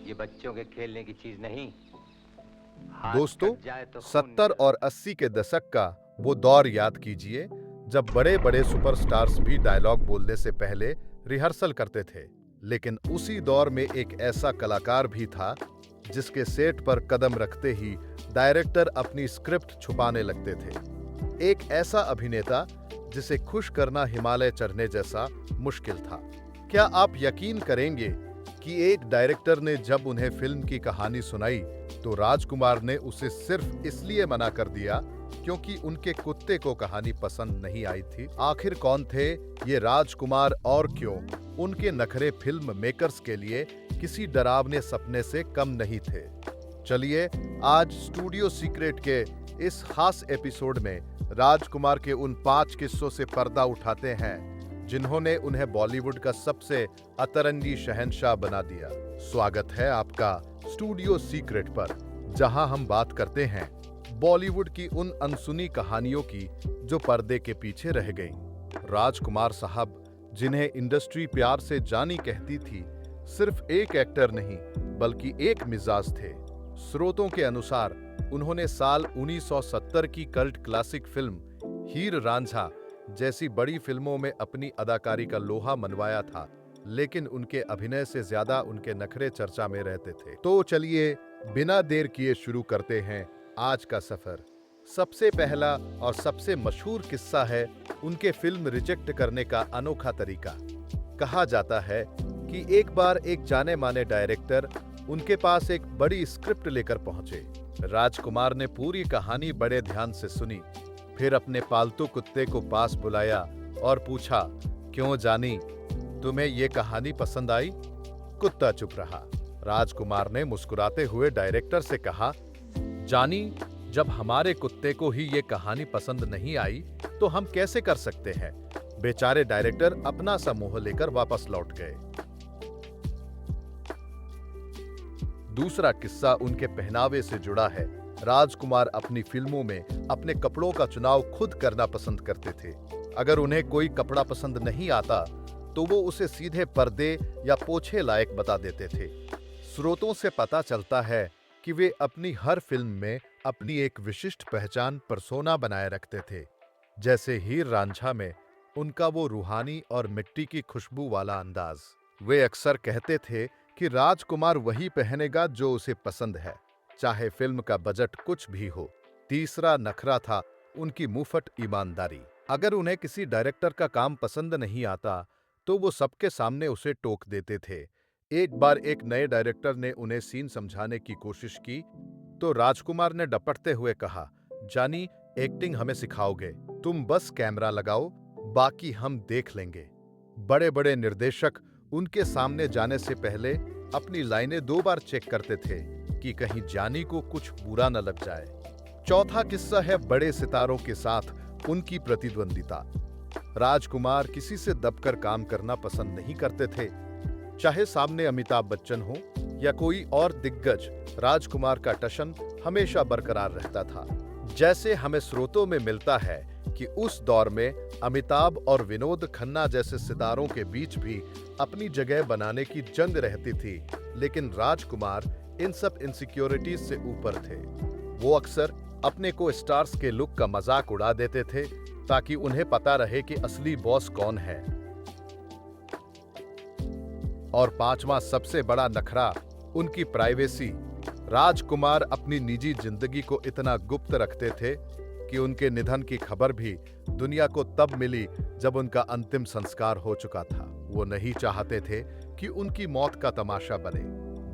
ये बच्चों के खेलने की चीज नहीं। हाथ दोस्तों, कट जाए तो खून 70 निकल। और 80 के दशक का वो दौर याद कीजिए जब बड़े बड़े सुपरस्टार्स भी डायलॉग बोलने से पहले रिहर्सल करते थे। लेकिन उसी दौर में एक ऐसा कलाकार भी था जिसके सेट पर कदम रखते ही डायरेक्टर अपनी स्क्रिप्ट छुपाने लगते थे। एक ऐसा अभिनेता जिसे खुश करना हिमालय चढ़ने जैसा मुश्किल था। क्या आप यकीन करेंगे कि एक डायरेक्टर ने जब उन्हें फिल्म की कहानी सुनाई तो राजकुमार ने उसे सिर्फ इसलिए मना कर दिया क्योंकि उनके कुत्ते को कहानी पसंद नहीं आई थी। आखिर कौन थे ये राजकुमार और क्यों उनके नखरे फिल्म मेकर्स के लिए किसी डरावने सपने से कम नहीं थे? चलिए आज स्टूडियो सीक्रेट के इस खास एपिसोड में राजकुमार के उन 5 किस्सों से पर्दा उठाते हैं जिन्होंने उन्हें बॉलीवुड का सबसे अतरंगी शहंशाह बना दिया। स्वागत है आपका स्टूडियो सीक्रेट पर, जहां हम बात करते हैं बॉलीवुड की उन अनसुनी कहानियों की जो पर्दे के पीछे रह गईं। राजकुमार साहब, जिन्हें इंडस्ट्री प्यार से जानी कहती थी, सिर्फ एक एक्टर नहीं बल्कि एक मिजाज थे। स्रोतों के अनुसार उन्होंने साल 1970 की कल्ट क्लासिक फिल्म हीर रांझा जैसी बड़ी फिल्मों में अपनी अदाकारी का लोहा मनवाया था, लेकिन उनके अभिनय से ज्यादा उनके नखरे चर्चा में रहते थे। तो चलिए बिना देर किए शुरू करते हैं आज का सफर। सबसे पहला और सबसे मशहूर किस्सा है उनके फिल्म रिजेक्ट करने का अनोखा तरीका। कहा जाता है कि एक बार एक जाने माने डायरेक्टर उनके पास एक बड़ी स्क्रिप्ट लेकर पहुंचे। राजकुमार ने पूरी कहानी बड़े ध्यान से सुनी, फिर अपने पालतू कुत्ते को पास बुलाया और पूछा, क्यों जानी, तुम्हें ये कहानी पसंद आई? कुत्ता चुप रहा। राजकुमार ने मुस्कुराते हुए डायरेक्टर से कहा, जानी, जब हमारे कुत्ते को ही ये कहानी पसंद नहीं आई तो हम कैसे कर सकते हैं? बेचारे डायरेक्टर अपना सा मुंह लेकर वापस लौट गए। दूसरा किस्सा उनके पहनावे से जुड़ा है। राजकुमार अपनी फिल्मों में अपने कपड़ों का चुनाव खुद करना पसंद करते थे। अगर उन्हें कोई कपड़ा पसंद नहीं आता तो वो उसे सीधे पर्दे या पोछे लायक बता देते थे। स्रोतों से पता चलता है कि वे अपनी हर फिल्म में अपनी एक विशिष्ट पहचान पर्सोना बनाए रखते थे। जैसे हीर रांझा में उनका वो रूहानी और मिट्टी की खुशबू वाला अंदाज। वे अक्सर कहते थे कि राजकुमार वही पहनेगा जो उसे पसंद है, चाहे फिल्म का बजट कुछ भी हो। तीसरा नखरा था उनकी मुफ्त ईमानदारी। अगर उन्हें किसी डायरेक्टर का काम पसंद नहीं आता तो वो सबके सामने उसे टोक देते थे। एक बार एक नए डायरेक्टर ने उन्हें सीन समझाने की कोशिश की तो राजकुमार ने डपटते हुए कहा, जानी, एक्टिंग हमें सिखाओगे, तुम बस कैमरा लगाओ, बाकी हम देख लेंगे। बड़े बड़े निर्देशक उनके सामने जाने से पहले अपनी लाइनें 2 बार चेक करते थे कि कहीं जानी को कुछ बुरा न लग जाए। चौथा किस्सा है बड़े सितारों के साथ उनकी प्रतिद्वंदिता। राजकुमार किसी से दबकर काम करना पसंद नहीं करते थे। चाहे सामने अमिताभ बच्चन हो या कोई और दिग्गज, राजकुमार का टशन हमेशा बरकरार रहता था। जैसे हमें स्रोतों में मिलता है कि उस दौर में अमिताभ और विनोद खन्ना जैसे सितारों के बीच भी अपनी जगह बनाने की जंग रहती थी, लेकिन राजकुमार इन सब इनसिक्योरिटीज से ऊपर थे। वो अक्सर अपने को स्टार्स के लुक का मजाक उड़ा देते थे ताकि उन्हें पता रहे कि असली बॉस कौन है। और पांचवा सबसे बड़ा नखरा, उनकी प्राइवेसी। राजकुमार अपनी निजी जिंदगी को इतना गुप्त रखते थे कि उनके निधन की खबर भी दुनिया को तब मिली जब उनका अंतिम संस्कार हो चुका था। वो नहीं चाहते थे कि उनकी मौत का तमाशा बने।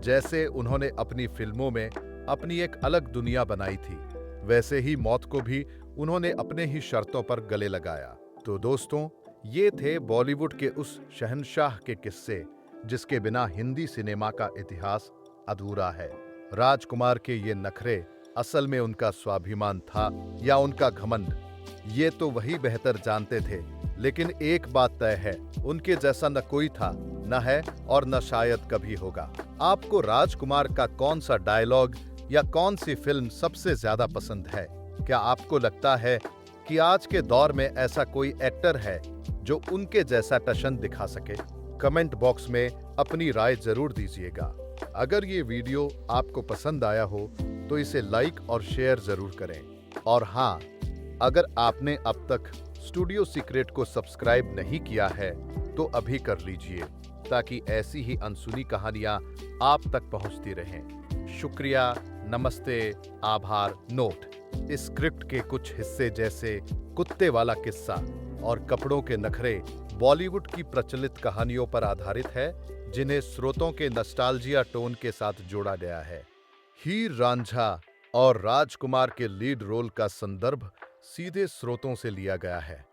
जैसे उन्होंने अपनी फिल्मों में अपनी एक अलग दुनिया बनाई थी, वैसे ही मौत को भी उन्होंने अपने ही शर्तों पर गले लगाया। तो दोस्तों, ये थे बॉलीवुड के उस शहंशाह के किस्से जिसके बिना हिंदी सिनेमा का इतिहास अधूरा है। राजकुमार के ये नखरे असल में उनका स्वाभिमान था या उनका घमंड, ये तो वही बेहतर जानते थे। लेकिन एक बात तय है, उनके जैसा न कोई था, न है और न शायद कभी होगा। आपको राजकुमार का कौन सा डायलॉग या कौन सी फिल्म सबसे ज्यादा पसंद है? क्या आपको लगता है कि आज के दौर में ऐसा कोई एक्टर है जो उनके जैसा टशन दिखा सके? कमेंट बॉक्स में अपनी राय जरूर दीजिएगा। अगर ये वीडियो आपको पसंद आया हो तो इसे लाइक और शेयर जरूर करें। और हाँ, अगर आपने अब तक स्टूडियो सीक्रेट को सब्सक्राइब नहीं किया है तो अभी कर लीजिए, ताकि ऐसी ही अनसुनी कहानियां आप तक पहुंचती रहें। शुक्रिया, नमस्ते, आभार। नोट: इस स्क्रिप्ट के कुछ हिस्से जैसे कुत्ते वाला किस्सा और कपड़ों के नखरे बॉलीवुड की प्रचलित कहानियों पर आधारित है, जिन्हें स्रोतों के नॉस्टैल्जिया टोन के साथ जोड़ा गया है। हीर रांझा और राजकुमार के लीड रोल का संदर्भ सीधे स्रोतों से लिया गया है।